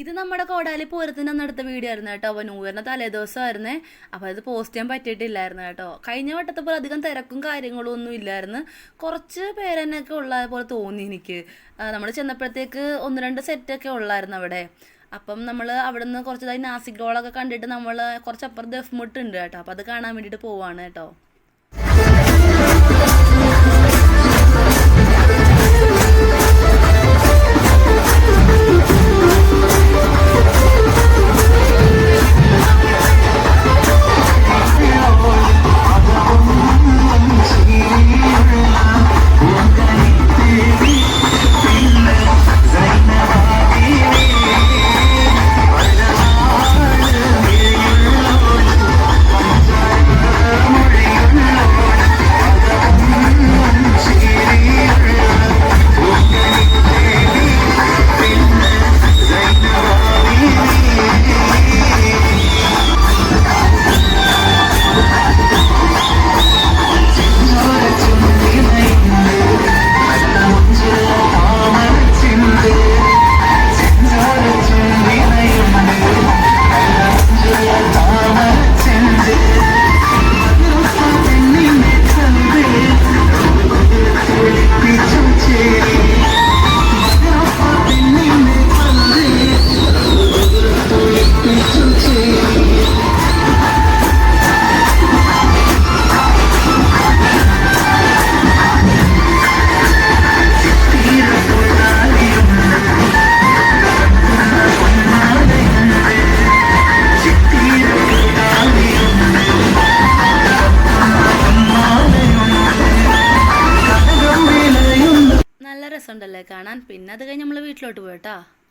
ഇത് നമ്മുടെ കോടാലി പൂരത്തിൻ്റെ അന്ന് എടുത്ത വീഡിയോ ആയിരുന്നു കേട്ടോ. അപ്പോൾ ന്യൂ ഇയറിൻ്റെ തലേദിവസമായിരുന്നേ. അപ്പോൾ അത് പോസ്റ്റ് ചെയ്യാൻ പറ്റിയിട്ടില്ലായിരുന്നു കേട്ടോ. കഴിഞ്ഞ വട്ടത്തെ പോലെ അധികം തിരക്കും കാര്യങ്ങളും ഒന്നും ഇല്ലായിരുന്നു. കുറച്ച് പേരെന്നൊക്കെ ഉള്ള പോലെ തോന്നി എനിക്ക്. നമ്മൾ ചെന്നപ്പോഴത്തേക്ക് 1-2 സെറ്റൊക്കെ ഉള്ളായിരുന്നു അവിടെ. അപ്പം നമ്മൾ അവിടെ നിന്ന് കുറച്ചതായി നാസിക് റോളൊക്കെ കണ്ടിട്ട് നമ്മൾ കുറച്ചപ്പുറം ദഫ്മുട്ടുണ്ട് കേട്ടോ. അപ്പോൾ അത് കാണാൻ വേണ്ടിയിട്ട് പോവാണ് കേട്ടോ. നല്ല രസമുണ്ടല്ലേ കാണാൻ. പിന്നെ അത് കഴിഞ്ഞ് നമ്മൾ വീട്ടിലോട്ട് പോയിട്ടാ.